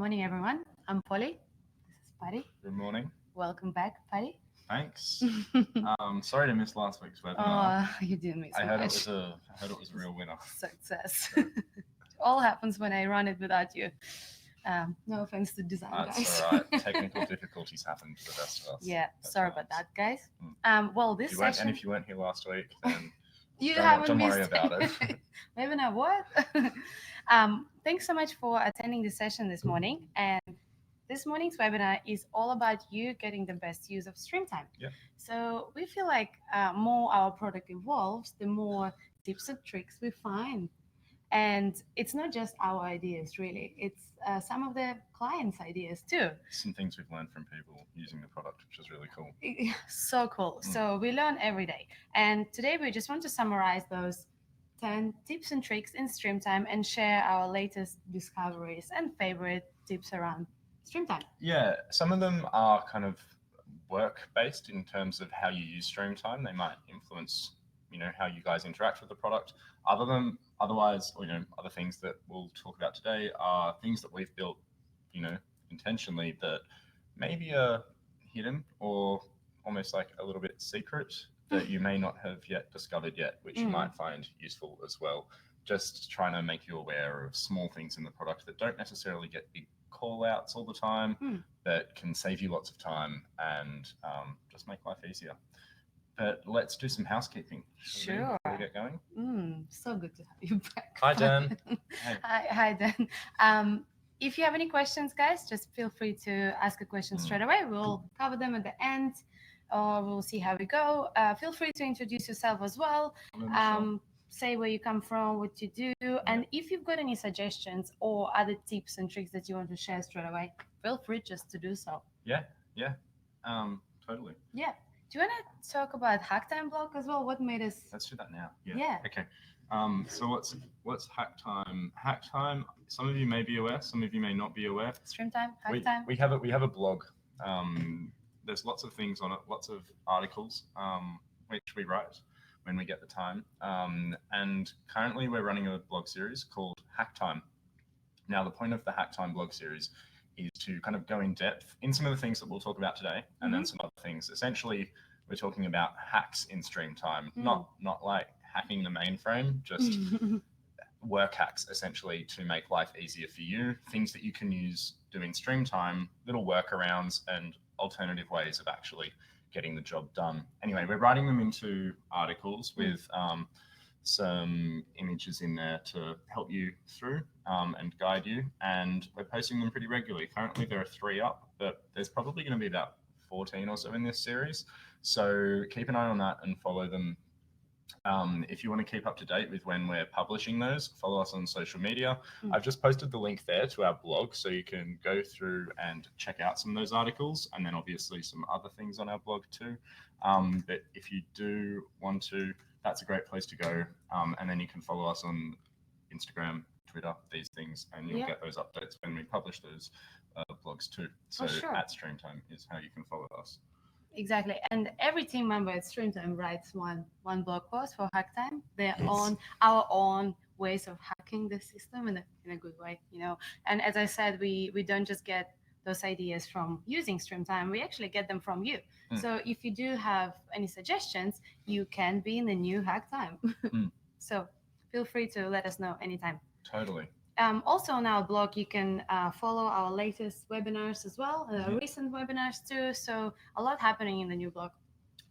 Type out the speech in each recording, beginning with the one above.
Morning, everyone. I'm Polly. This is Patty. Good morning. Welcome back, Patty. Thanks. Sorry to miss last week's webinar. You didn't miss I heard much. I heard it was a real winner. Success. It all happens when I run it without you. No offense to design That's guys. all right. Technical difficulties happen to the best of us. Yeah, That's sorry nice. about that, guys. Mm. Well, this session. And if you weren't here last week, then You don't haven't worry missed about it. Maybe not what? Thanks so much for attending this session this morning. And this morning's webinar is all about you getting the best use of Streamtime. Yeah. So we feel like more our product evolves, the more tips and tricks we find. And it's not just our ideas, really. It's some of the clients' ideas too. Some things we've learned from people using the product, which is really cool. So cool. So we learn every day. And today we just want to summarize those 10 tips and tricks in Streamtime and share our latest discoveries and favorite tips around Streamtime. Yeah, some of them are kind of work-based in terms of how you use Streamtime. They might influence, how you guys interact with the product. Otherwise, other things that we'll talk about today are things that we've built, intentionally that maybe are hidden or almost like a little bit secret that you may not have yet discovered yet, which you might find useful as well. Just trying to make you aware of small things in the product that don't necessarily get big call outs all the time, but can save you lots of time and just make life easier. But let's do some housekeeping. Sure. Before we get going. So good to have you back. Hi, Dan. Hey. Hi, Dan. If you have any questions, guys, just feel free to ask a question straight away. We'll cover them at the end, or we'll see how we go. Feel free to introduce yourself as well. Say where you come from, what you do, and if you've got any suggestions or other tips and tricks that you want to share straight away, feel free just to do so. Yeah. Totally. Yeah. Do you want to talk about Hack Time blog as well? What made us? Let's do that now. Yeah. Okay. So what's Hack Time? Hack Time. Some of you may be aware. Some of you may not be aware. Streamtime. Hack Time. We have a blog. There's lots of things on it. Lots of articles, which we write when we get the time. And currently we're running a blog series called Hack Time. Now the point of the Hack Time blog series is to kind of go in depth in some of the things that we'll talk about today, and then some other things. Essentially, we're talking about hacks in Streamtime, not like hacking the mainframe, just work hacks essentially to make life easier for you, things that you can use doing Streamtime, little workarounds and alternative ways of actually getting the job done. Anyway, we're writing them into articles with some images in there to help you through and guide you, and we're posting them pretty regularly. Currently there are 3 up, but there's probably going to be about 14 or so in this series, so keep an eye on that and follow them. If you want to keep up to date with when we're publishing those, follow us on social media. I've just posted the link there to our blog, so you can go through and check out some of those articles, and then obviously some other things on our blog too. But if you do want to, that's a great place to go. And then you can follow us on Instagram, Twitter, these things, and you'll get those updates when we publish those blogs too. So at Streamtime is how you can follow us. Exactly. And every team member at Streamtime writes one blog post for Hack Time. Their own, our own ways of hacking the system in a good way, And as I said, we don't just get those ideas from using Streamtime, we actually get them from you. So if you do have any suggestions, you can be in the new Hack Time. So feel free to let us know anytime. Totally. Also on our blog, you can follow our latest webinars as well, recent webinars too. So a lot happening in the new blog.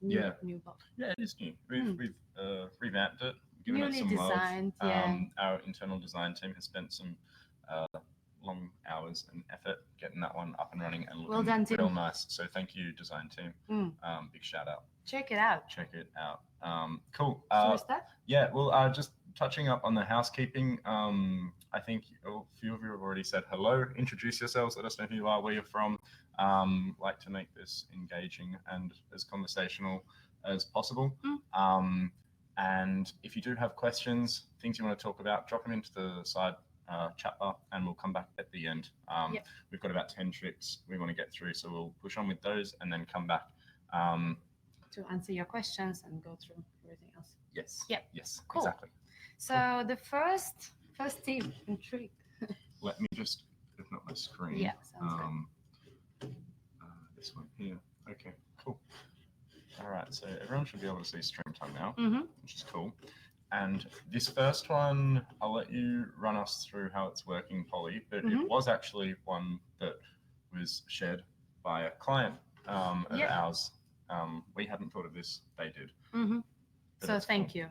New blog. Yeah, it is new. We've revamped it, given Newly it some designed, love. Our internal design team has spent some long hours and effort getting that one up and running and looking well done, real nice. So thank you, design team. Big shout out. Check it out. Cool. So is that? Yeah, well, just touching up on the housekeeping, I think a few of you have already said hello. Introduce yourselves, let us know who you are, where you're from. Like to make this engaging and as conversational as possible. And if you do have questions, things you want to talk about, drop them into the side chat bar and we'll come back at the end. We've got about 10 tricks we want to get through, so we'll push on with those and then come back to answer your questions and go through everything else. Yes. Yep. Yes. Cool. Exactly. So the first tip and trick. Let me just if not my screen. Yeah, sounds This one here. Okay, cool. All right, so everyone should be able to see Streamtime now, good. which is cool. And this first one, I'll let you run us through how it's working, Polly, but it was actually one that was shared by a client of ours. We hadn't thought of this, they did. But So it's thank cool. you.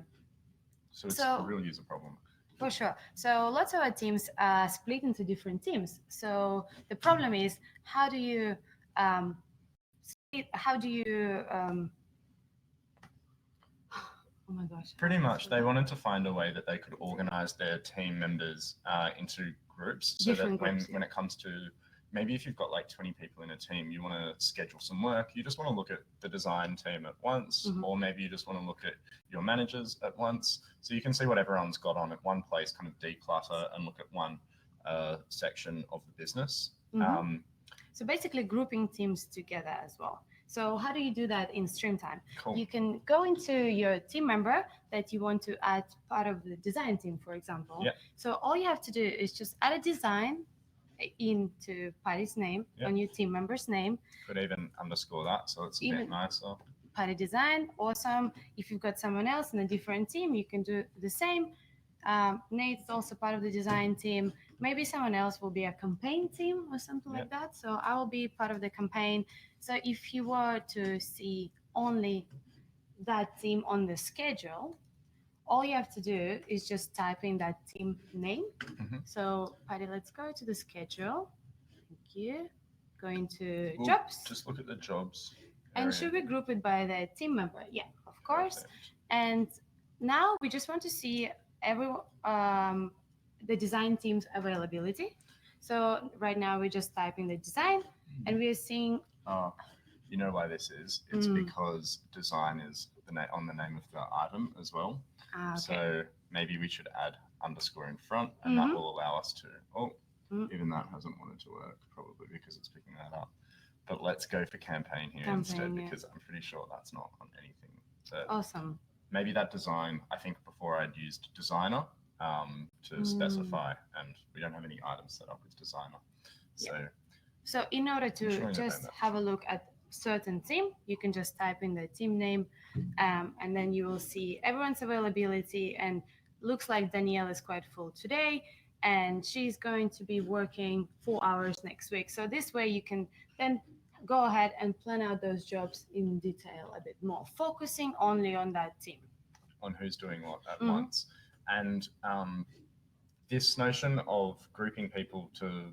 So it's a real user problem. For sure. So lots of our teams are split into different teams. So the problem is, how do you oh my gosh. Pretty much, they wanted to find a way that they could organize their team members into groups, so Different that groups, when it comes to, maybe if you've got like 20 people in a team, you want to schedule some work, you just want to look at the design team at once, or maybe you just want to look at your managers at once, so you can see what everyone's got on at one place, kind of declutter and look at one section of the business. So basically grouping teams together as well. So how do you do that in Streamtime? Cool. You can go into your team member that you want to add part of the design team, for example. So all you have to do is just add a design into Patty's name, on your team member's name. Could even underscore that, so it's a bit nicer. Patty design, awesome. If you've got someone else in a different team, you can do the same. Nate's also part of the design team. Maybe someone else will be a campaign team or something like that. So I will be part of the campaign. So if you were to see only that team on the schedule, all you have to do is just type in that team name. So Patty, let's go to the schedule. Thank you. Go into jobs. Just look at the jobs. And should we group it by the team member? Yeah, of course. And now we just want to see the design team's availability. So right now we're just typing the design, and we are seeing. You know why this is? It's because design is on the name of the item as well. So maybe we should add underscore in front, and that will allow us to. Even that hasn't wanted to work, probably because it's picking that up. But let's go for campaign here instead, because I'm pretty sure that's not on anything. So awesome. Maybe that design, I think before I'd used designer to specify, and we don't have any items set up with designer. So in order to just have a look at certain team, you can just type in the team name, and then you will see everyone's availability, and looks like Danielle is quite full today, and she's going to be working 4 hours next week. So this way you can then go ahead and plan out those jobs in detail a bit more, focusing only on that team. On who's doing what at once. And this notion of grouping people to,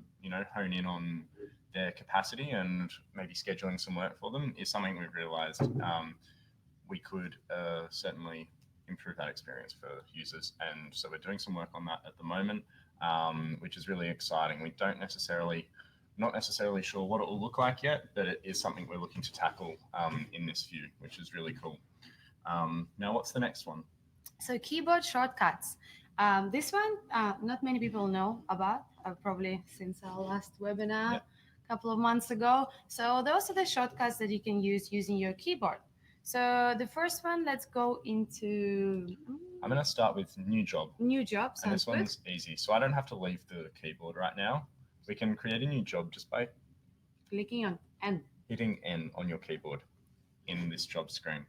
hone in on their capacity and maybe scheduling some work for them is something we've realized we could certainly improve that experience for users. And so we're doing some work on that at the moment, which is really exciting. We don't not necessarily sure what it will look like yet, but it is something we're looking to tackle in this view, which is really cool. Now, what's the next one? So keyboard shortcuts. This one, not many people know about, probably since our last webinar a couple of months ago. So those are the shortcuts that you can use using your keyboard. So the first one, let's go into... I'm going to start with new job. New job, sounds and this one's easy. So I don't have to leave the keyboard right now. We can create a new job just by clicking on N. Hitting N on your keyboard in this job screen.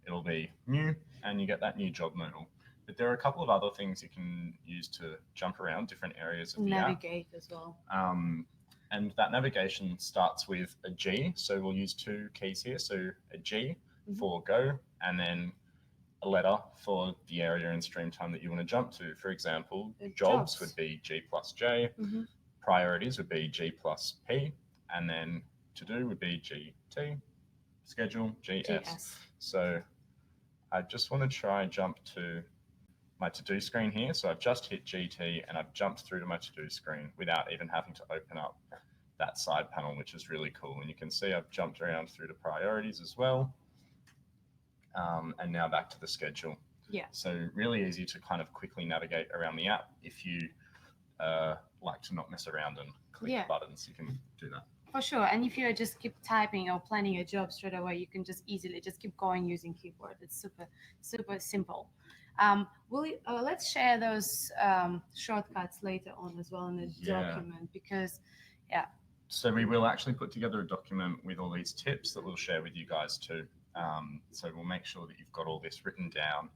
It'll be new, and you get that new job modal. But there are a couple of other things you can use to jump around different areas of the app. Navigate as well. And that navigation starts with a G. So we'll use 2 keys here. So a G for go, and then a letter for the area in Streamtime that you want to jump to. For example, jobs would be G plus J. Priorities would be G plus P, and then to do would be GT, schedule GS. So I just want to try and jump to my to-do screen here. So I've just hit GT and I've jumped through to my to-do screen without even having to open up that side panel, which is really cool. And you can see I've jumped around through to priorities as well. And now back to the schedule. So really easy to kind of quickly navigate around the app. If you like to not mess around and click buttons, you can do that. For sure. And if you just keep typing or planning a job straight away, you can just easily just keep going using keyboard. It's super, super simple. Let's share those shortcuts later on as well in the document because, yeah. So we will actually put together a document with all these tips that we'll share with you guys too. So we'll make sure that you've got all this written down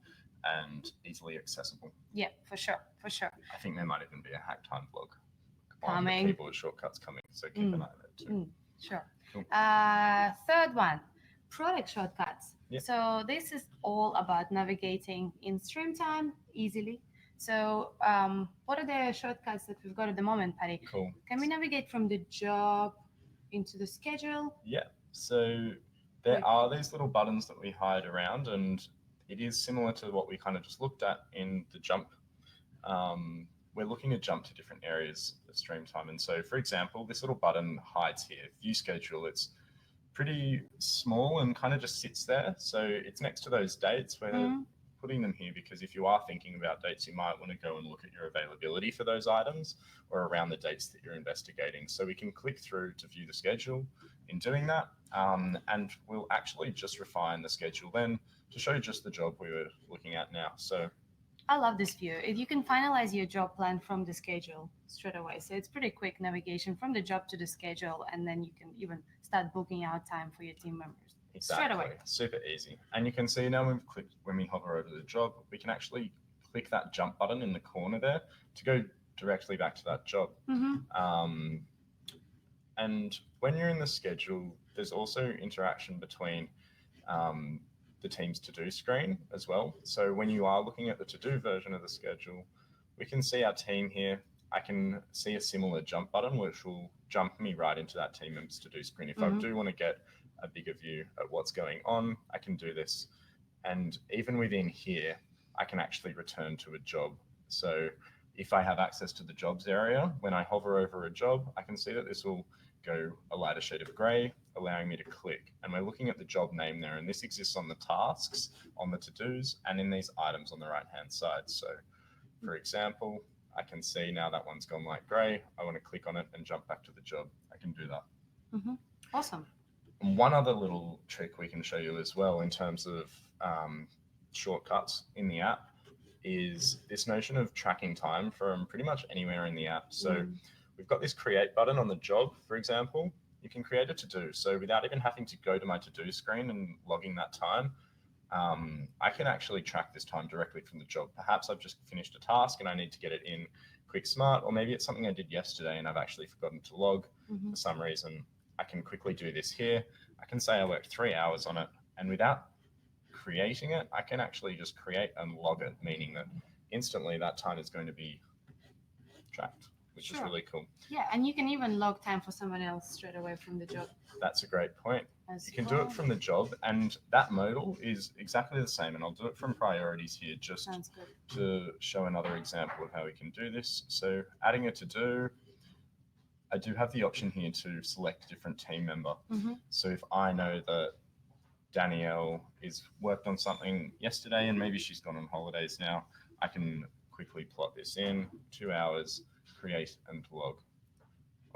and easily accessible. Yeah, for sure, for sure. I think there might even be a hack time blog on the keyboard shortcuts coming, so keep an eye on it too. Sure. Cool. Third one, product shortcuts. Yep. So this is all about navigating in Streamtime easily. So what are the shortcuts that we've got at the moment, Patty? Cool. Can we navigate from the job into the schedule? Yeah. So there are these little buttons that we hide around, and it is similar to what we kind of just looked at in the jump. We're looking to jump to different areas of Streamtime. And so, for example, this little button hides here, View Schedule. It's pretty small and kind of just sits there. So it's next to those dates. We're putting them here because if you are thinking about dates, you might want to go and look at your availability for those items or around the dates that you're investigating. So we can click through to view the schedule in doing that. And we'll actually just refine the schedule then to show just the job we were looking at now. So I love this view. You can finalize your job plan from the schedule straight away. So it's pretty quick navigation from the job to the schedule, and then you can even start booking out time for your team members. Exactly. Straight away. Super easy. And you can see now when we hover over the job, we can actually click that jump button in the corner there to go directly back to that job. And when you're in the schedule, there's also interaction between the team's to-do screen as well. So when you are looking at the to-do version of the schedule, we can see our team here. I can see a similar jump button, which will jump me right into that team member's to-do screen. If I do want to get a bigger view at what's going on, I can do this. And even within here, I can actually return to a job. So if I have access to the jobs area, when I hover over a job, I can see that this will go a lighter shade of gray, allowing me to click. And we're looking at the job name there, and this exists on the tasks, on the to-dos, and in these items on the right-hand side. So for example, I can see now that one's gone light gray. I want to click on it and jump back to the job. I can do that. Awesome. And one other little trick we can show you as well in terms of shortcuts in the app is this notion of tracking time from pretty much anywhere in the app. So we've got this create button on the job, for example. You can create a to-do. So without even having to go to my to-do screen and logging that time, I can actually track this time directly from the job. Perhaps I've just finished a task and I need to get it in quick smart, or maybe it's something I did yesterday and I've actually forgotten to log for some reason. I can quickly do this here. I can say I worked 3 hours on it, and without creating it, I can actually just create and log it, meaning that instantly that time is going to be tracked, which is really cool. Yeah, and you can even log time for someone else straight away from the job. That's a great point. You can do it from the job, and that modal is exactly the same. And I'll do it from priorities here just to show another example of how we can do this. So adding a to-do, I do have the option here to select a different team member. So if I know that Danielle is worked on something yesterday and maybe she's gone on holidays now, I can quickly plot this in, 2 hours, create and log.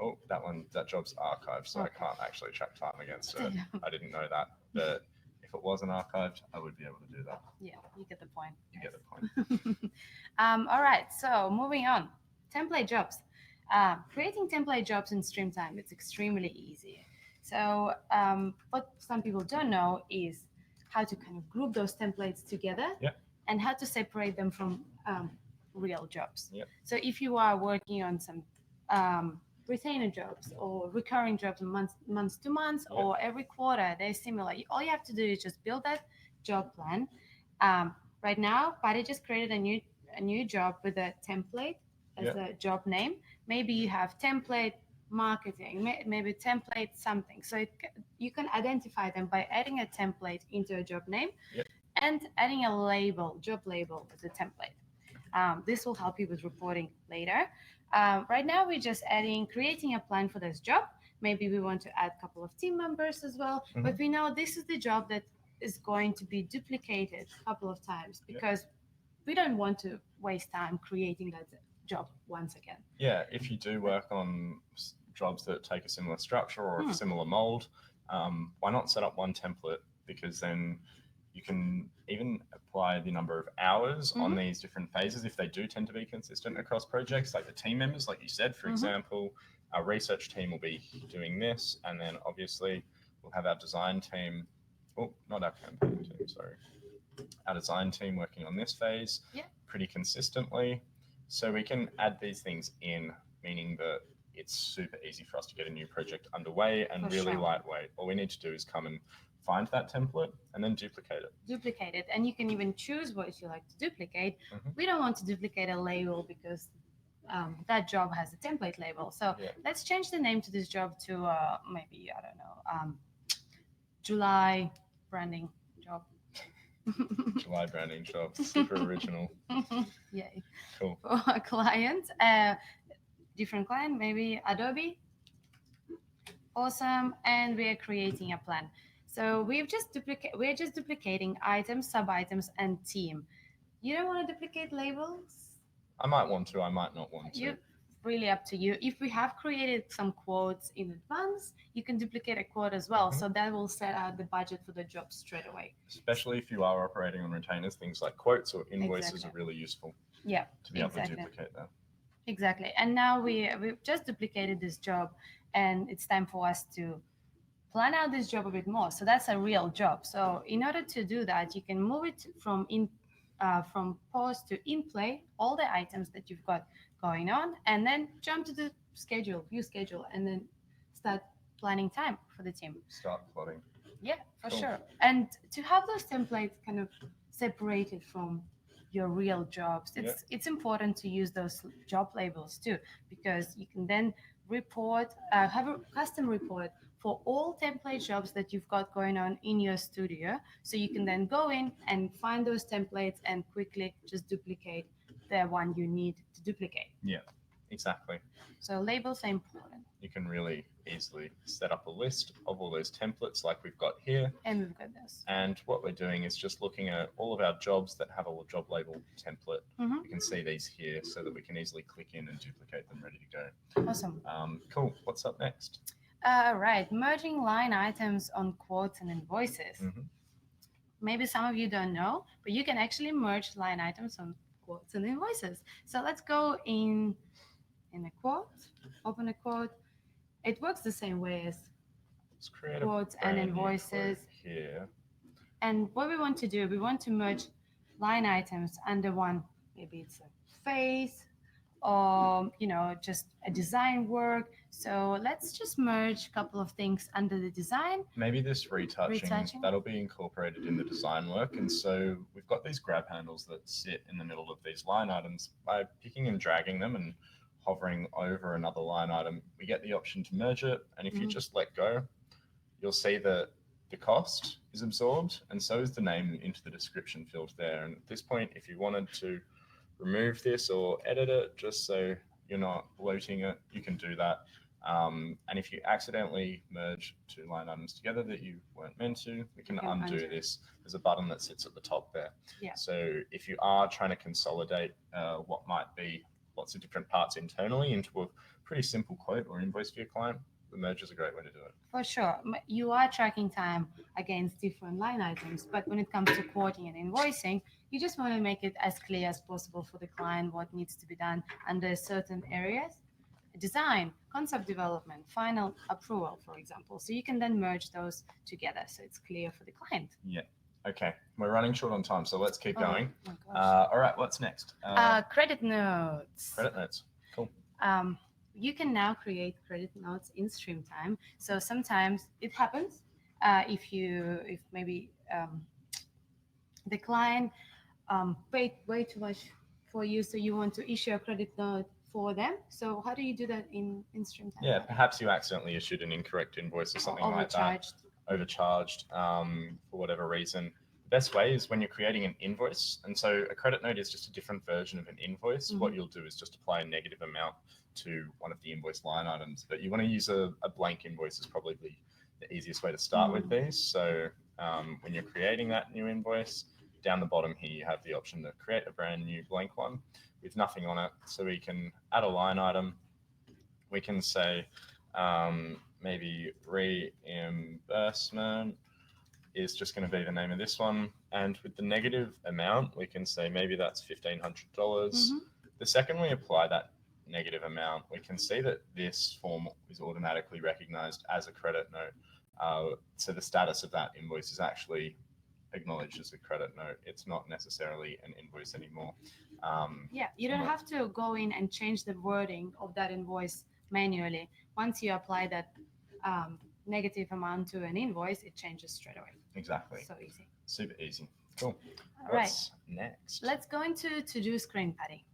Oh, that job's archived, so I can't actually track time against it. I didn't know that, but if it wasn't archived, I would be able to do that. Yeah, you get the point. You get the point. All right, so moving on. Template jobs. Creating template jobs in Streamtime, it's extremely easy. So what some people don't know is how to kind of group those templates together and how to separate them from real jobs. So if you are working on some retainer jobs or recurring jobs months to months or every quarter, they're similar. All you have to do is just build that job plan. Right now, Patty just created a new job with a template as a job name. Maybe you have template marketing, maybe template something. So you can identify them by adding a template into a job name and adding a label, job label as a template. This will help you with reporting later. Right now, we're just creating a plan for this job. Maybe we want to add a couple of team members as well, but we know this is the job that is going to be duplicated a couple of times because we don't want to waste time creating that job once again. Yeah, if you do work on jobs that take a similar structure or a similar mold, why not set up one template? Because then You can even apply the number of hours on Mhm. these different phases if they do tend to be consistent across projects, like the team members, like you said, for example, our research team will be doing this, and then obviously we'll have our design team, oh, not our campaign team, sorry, our design team working on this phase Yeah. pretty consistently. So we can add these things in, meaning that it's super easy for us to get a new project underway and For really sure. lightweight. All we need to do is come and find that template and then duplicate it. Duplicate it, and you can even choose what you like to duplicate. Mhm. We don't want to duplicate a label because that job has a template label. So Yeah. let's change the name to this job to maybe, I don't know, July branding job. July branding job, super original. Yay. Cool. For a client, different client, maybe Adobe. Awesome. And we're creating a plan. So we're just duplicating items, sub items, and team. You don't want to duplicate labels? I might want to, I might not want to. You really up to you. If we have created some quotes in advance, you can duplicate a quote as well. So that will set out the budget for the job straight away. Especially if you are operating on retainers, things like quotes or invoices Exactly. are really useful Yeah, to be able exactly. to duplicate that. Exactly. And now we've just duplicated this job, and it's time for us to plan out this job a bit more. So that's a real job. So in order to do that, you can move it from pause to in play, all the items that you've got going on, and then jump to the view schedule, and then start planning time for the team. Start plotting. Yeah, for Cool. sure. And to have those templates kind of separated from your real jobs, it's important to use those job labels too, because you can then have a custom report for all template jobs that you've got going on in your studio. So you can then go in and find those templates and quickly just duplicate the one you need to duplicate. Yeah, exactly. So labels are important. You can really easily set up a list of all those templates like we've got here. And we've got this. And what we're doing is just looking at all of our jobs that have a job label template. Mhm. You can see these here so that we can easily click in and duplicate them ready to go. Awesome. Cool. What's up next? Right, merging line items on quotes and invoices. Maybe some of you don't know, but you can actually merge line items on quotes and invoices. So let's go in a quote, open a quote. It works the same way as Let's create quotes a and brand new invoices. quote here. And what we want to do, we want to merge line items under one. Maybe it's a face, or just a design work. So let's just merge a couple of things under the design. Maybe this retouching, that'll be incorporated in the design work. And so we've got these grab handles that sit in the middle of these line items. By picking and dragging them and hovering over another line item, we get the option to merge it. And if you just let go, you'll see that the cost is absorbed, and so is the name into the description field there. And at this point, if you wanted to remove this or edit it just so you're not bloating it, you can do that. And if you accidentally merge two line items together that you weren't meant to, we can undo this. There's a button that sits at the top there. Yeah. So if you are trying to consolidate what might be lots of different parts internally into a pretty simple quote or invoice for your client, the merge is a great way to do it. For sure. You are tracking time against different line items, but when it comes to quoting and invoicing, you just want to make it as clear as possible for the client what needs to be done under certain areas. Design, concept development, final approval, for example. So you can then merge those together so it's clear for the client. Yeah. Okay. We're running short on time, so let's keep going. Oh my gosh. All right. What's next? Credit notes. Credit notes. Cool. You can now create credit notes in Streamtime. So sometimes it happens if maybe the client paid way too much for you, so you want to issue a credit note for them. So how do you do that in Streamtime? Yeah, perhaps you accidentally issued an incorrect invoice or something like that. Overcharged for whatever reason. The best way is when you're creating an invoice. And so a credit note is just a different version of an invoice. What you'll do is just apply a negative amount to one of the invoice line items. But you want to use a blank invoice is probably the easiest way to start with these. So when you're creating that new invoice, down the bottom here, you have the option to create a brand new blank one with nothing on it. So we can add a line item. We can say maybe reimbursement is just going to be the name of this one. And with the negative amount, we can say maybe that's $1,500. Mm-hmm. The second we apply that negative amount, we can see that this form is automatically recognized as a credit note. So the status of that invoice is actually acknowledged as a credit note. It's not necessarily an invoice anymore. Yeah, you don't have to go in and change the wording of that invoice manually. Once you apply that negative amount to an invoice, it changes straight away. Exactly. So easy. Super easy. Cool. All right. What's next? Let's go into to-do screen, Patty.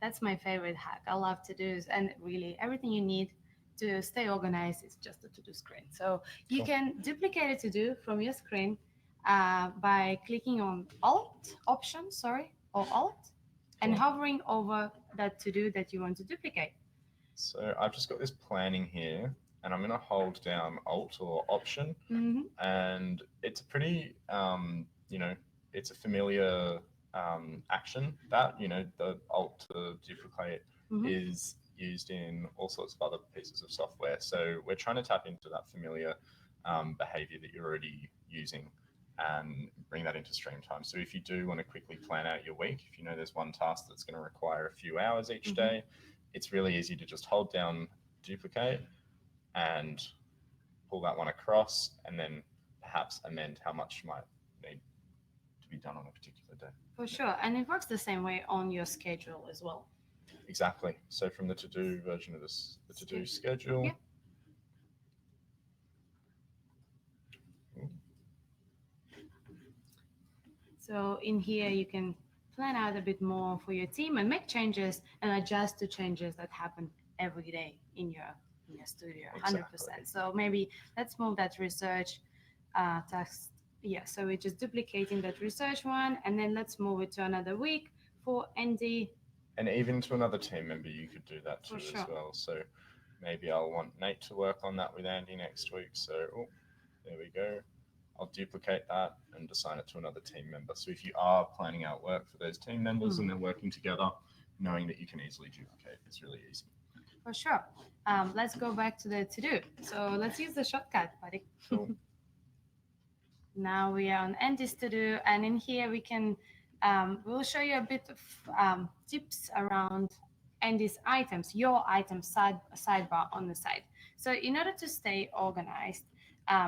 That's my favorite hack. I love to-dos, and really everything you need to stay organized is just a to-do screen. So you Cool. can duplicate a to-do from your screen by clicking on Alt option, or Alt, and Cool. hovering over that to-do that you want to duplicate. So I've just got this planning here, and I'm going to hold down Alt or Option, Mm-hmm. and it's a pretty, it's a familiar action that, the Alt to duplicate Mm-hmm. is used in all sorts of other pieces of software. So we're trying to tap into that familiar behavior that you're already using and bring that into Streamtime. So if you do want to quickly plan out your week, if you know there's one task that's going to require a few hours each Mhm. day, it's really easy to just hold down duplicate and pull that one across, and then perhaps amend how much might need to be done on a particular day. For sure, and it works the same way on your schedule as well. Exactly. So from the to-do version of this, the to-do schedule. Yeah. So in here, you can plan out a bit more for your team and make changes and adjust to changes that happen every day in your studio, 100%. Exactly. So maybe let's move that research task. Yeah, so we're just duplicating that research one, and then let's move it to another week for Andy. And even to another team member, you could do that too For sure. as well. So maybe I'll want Nate to work on that with Andy next week. So there we go. I'll duplicate that and assign it to another team member. So if you are planning out work for those team members and they're working together, knowing that you can easily duplicate is really easy. For sure. Let's go back to the to-do. So let's use the shortcut, buddy. Cool. Now we are on Andy's to-do, and in here we can, we'll show you a bit of tips around Andy's items, your items sidebar on the side. So in order to stay organized,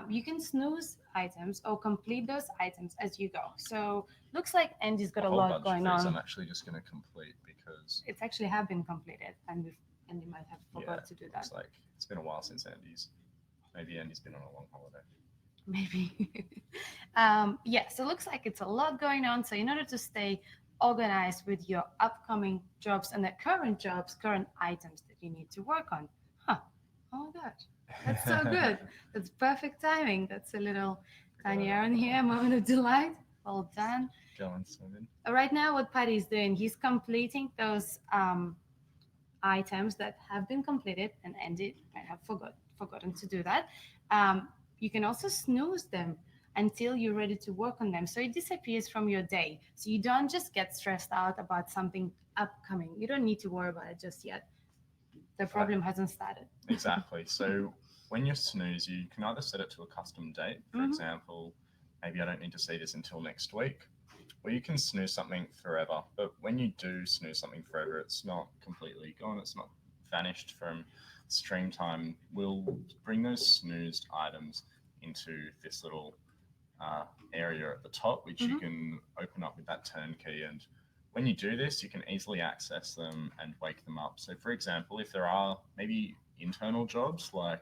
you can snooze items or complete those items as you go. So looks like Andy's got a lot going on. I'm actually just going to complete because it's actually have been completed, and Andy might have forgot to do that. It's like it's been a while since Andy's. Maybe Andy's been on a long holiday. Maybe. So it looks like it's a lot going on. So in order to stay organized with your upcoming jobs and the current items that you need to work on. Oh my God. That's so good. That's perfect timing. That's a little tiny Aaron here, moment of delight. Well done. Go on, Simon. Right now, what Patty is doing, he's completing those items that have been completed, and Andy might have forgotten to do that. You can also snooze them until you're ready to work on them. So it disappears from your day. So you don't just get stressed out about something upcoming. You don't need to worry about it just yet. The problem hasn't started. Exactly. So when you snooze, you can either set it to a custom date. For example, maybe I don't need to see this until next week. Or you can snooze something forever. But when you do snooze something forever, it's not completely gone. It's not vanished from Streamtime. We'll bring those snoozed items into this little area at the top, which you can open up with that turn key. And when you do this, you can easily access them and wake them up. So for example, if there are maybe internal jobs like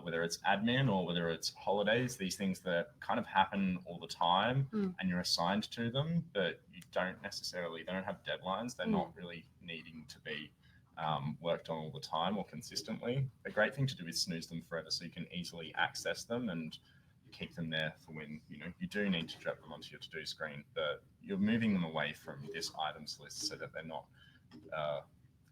whether it's admin or whether it's holidays, these things that kind of happen all the time and you're assigned to them, but they don't have deadlines. They're not really needing to be worked on all the time or consistently. A great thing to do is snooze them forever so you can easily access them and keep them there for when you do need to drop them onto your to-do screen, but you're moving them away from this items list so that they're not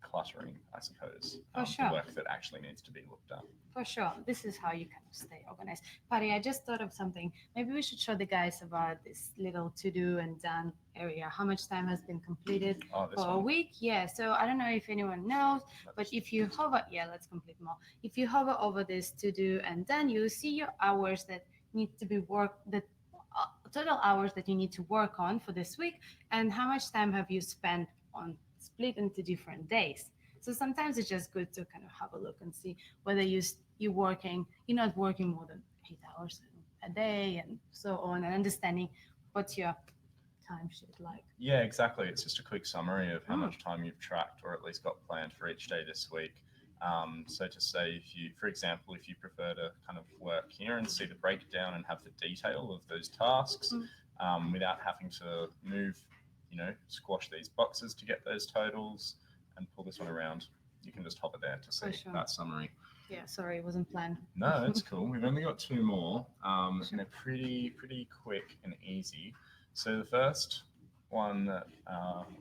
cluttering, I suppose, the work that actually needs to be looked at. For sure. This is how you kind of stay organized. Patty, I just thought of something. Maybe we should show the guys about this little to-do and done area. How much time has been completed for a week? Yeah. So I don't know if anyone knows, but if you hover, let's complete more. If you hover over this to-do and done, you'll see your hours that need to be worked, that total hours that you need to work on for this week, and how much time have you spent on split into different days. So sometimes it's just good to kind of have a look and see whether you're not working more than 8 hours a day and so on, and understanding what's your timesheet like. Yeah, exactly. It's just a quick summary of how Mm. much time you've tracked or at least got planned for each day this week. So to say, if you, for example, if you prefer to kind of work here and see the breakdown and have the detail of those tasks without having to move, squash these boxes to get those totals and pull this one around, you can just hop it there to see sure. that summary. Yeah, sorry, it wasn't planned. No, it's cool. We've only got two more, and they're pretty quick and easy. So the first one that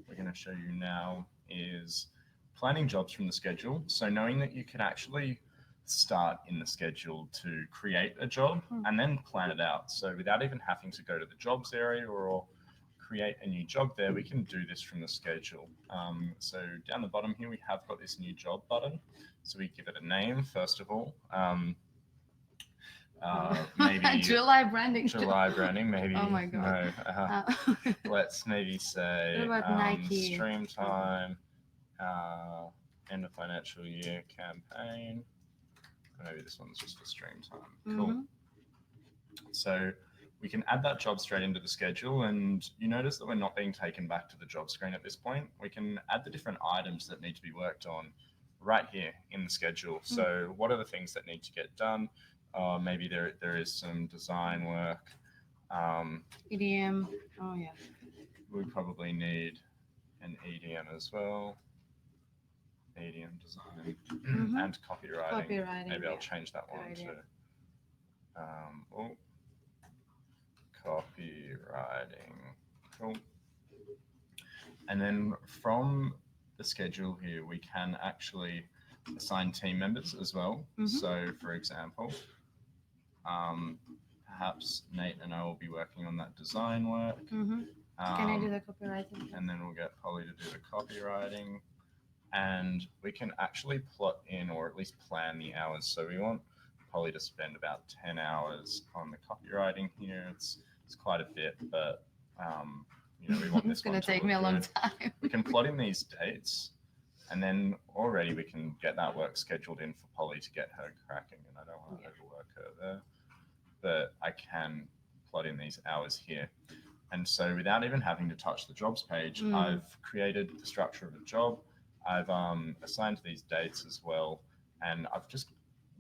we're going to show you now is planning jobs from the schedule. So knowing that you can actually start in the schedule to create a job and then plan it out. So without even having to go to the jobs area or create a new job there, we can do this from the schedule. So down the bottom here, we have got this new job button. So we give it a name, first of all. Maybe July branding. July branding, maybe. Oh my God. No. Let's maybe say What about Nike? Streamtime, end of financial year campaign. Maybe this one's just for Streamtime. Cool. So we can add that job straight into the schedule, and you notice that we're not being taken back to the job screen at this point. We can add the different items that need to be worked on right here in the schedule. So what are the things that need to get done? Maybe there is some design work. EDM. Oh yeah. We probably need an EDM as well. EDM design and copywriting. Maybe I'll change that one to copywriting. Cool. And then from the schedule here, we can actually assign team members as well. So for example, perhaps Nate and I will be working on that design work. Can I do the copywriting? And then we'll get Polly to do the copywriting. And we can actually plot in or at least plan the hours. So we want Polly to spend about 10 hours on the copywriting here. It's quite a bit, but we want this it's going to take me a long time. We can plot in these dates, and then already we can get that work scheduled in for Polly to get her cracking. And I don't want to overwork her there, but I can plot in these hours here. And so without even having to touch the jobs page, I've created the structure of a job. I've assigned these dates as well, and I've just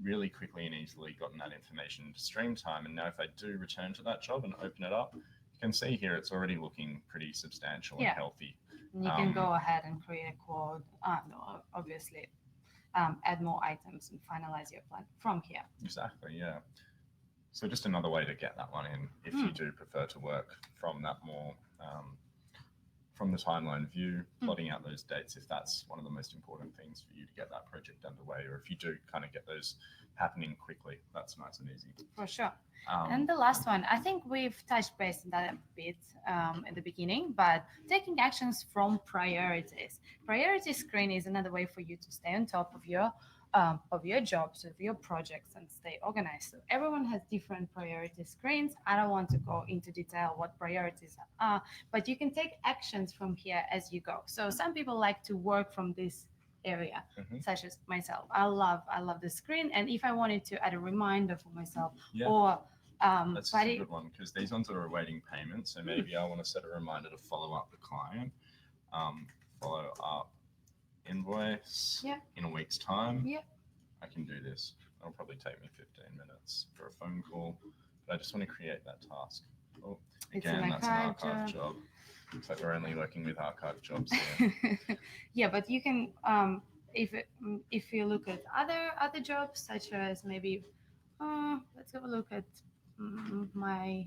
really quickly and easily gotten that information into Streamtime. And now if I do return to that job and open it up, you can see here it's already looking pretty substantial and healthy. And you can go ahead and create a quote, obviously add more items and finalize your plan from here. Exactly, yeah. So just another way to get that one in if you do prefer to work from that more from the timeline view, plotting out those dates if that's one of the most important things for you to get that project underway, or if you do kind of get those happening quickly, that's nice and easy. For sure. And the last one, I think we've touched base on that a bit at the beginning, but taking actions from priorities. Priority screen is another way for you to stay on top of your jobs, of your projects, and stay organized. So everyone has different priority screens. I don't want to go into detail what priorities are, but you can take actions from here as you go. So some people like to work from this area, such as myself. I love the screen, and if I wanted to add a reminder for myself, or that's a good one, because these ones are awaiting payment. So maybe I want to set a reminder to follow up the client, follow up invoice in a week's time. I can do this. It'll probably take me 15 minutes for a phone call, but I just want to create that task. Oh, again, that's an archive job. Looks like we're only working with archive jobs here. Yeah, but you can if you look at other jobs, such as maybe let's have a look at my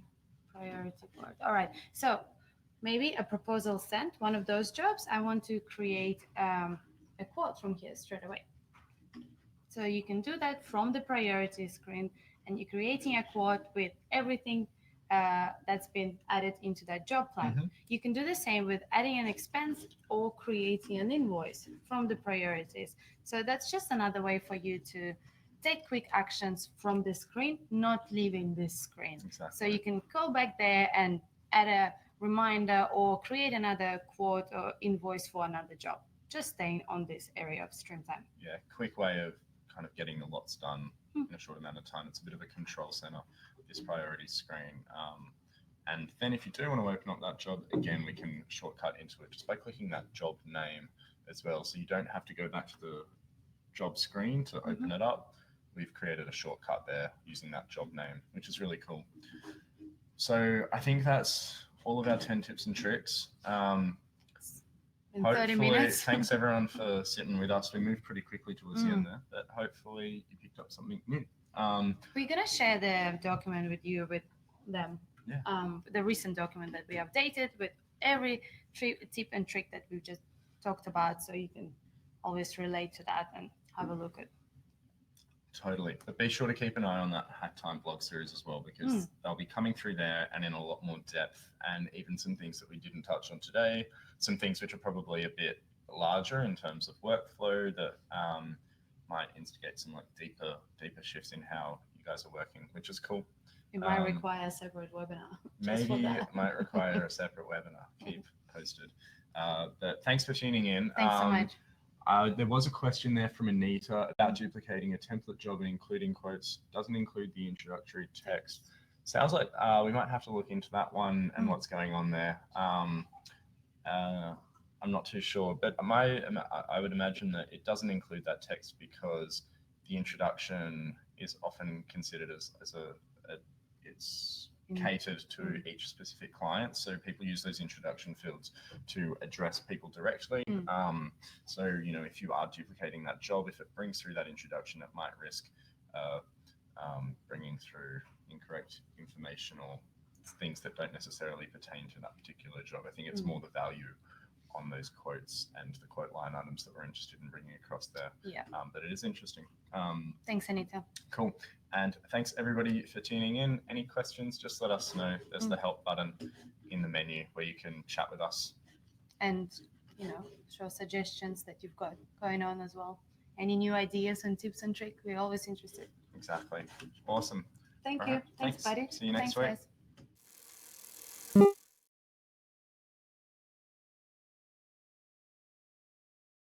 priority board. All right, so maybe a proposal sent, one of those jobs, I want to create a quote from here straight away. So you can do that from the priority screen, and you're creating a quote with everything that's been added into that job plan. You can do the same with adding an expense or creating an invoice from the priorities. So that's just another way for you to take quick actions from the screen, not leaving this screen. Exactly. So you can go back there and add a reminder or create another quote or invoice for another job. Just staying on this area of stream time. Yeah, quick way of kind of getting the lots done in a short amount of time. It's a bit of a control center, this priority screen. And then if you do want to open up that job, again, we can shortcut into it just by clicking that job name as well. So you don't have to go back to the job screen to open it up. We've created a shortcut there using that job name, which is really cool. So I think that's all of our 10 tips and tricks. In 30 minutes. Thanks everyone for sitting with us. We moved pretty quickly towards the end there, but hopefully you picked up something new. We're going to share the document with you, with them. Yeah. The recent document that we updated with every tip and trick that we've just talked about, so you can always relate to that and have a look at. Totally. But be sure to keep an eye on that Hack Time blog series as well, because they'll be coming through there and in a lot more depth, and even some things that we didn't touch on today, some things which are probably a bit larger in terms of workflow that might instigate some like deeper shifts in how you guys are working, which is cool. It might require a separate webinar. Maybe it might require a separate webinar. Keep posted. But thanks for tuning in. Thanks so much. There was a question there from Anita about duplicating a template job and including quotes. Doesn't include the introductory text. Sounds like we might have to look into that one and what's going on there. I'm not too sure, but I would imagine that it doesn't include that text because the introduction is often considered as it's catered to each specific client. So people use those introduction fields to address people directly. So, you know, if you are duplicating that job, if it brings through that introduction, it might risk bringing through incorrect information or things that don't necessarily pertain to that particular job. I think it's more the value on those quotes and the quote line items that we're interested in bringing across there. Yeah. But it is interesting. Thanks, Anita. Cool. And thanks everybody for tuning in. Any questions, just let us know. There's the help button in the menu where you can chat with us. And, you know, show suggestions that you've got going on as well. Any new ideas and tips and tricks, we're always interested. Exactly. Awesome. Thank All you. right. Thanks, buddy. See you next Thanks, week. guys.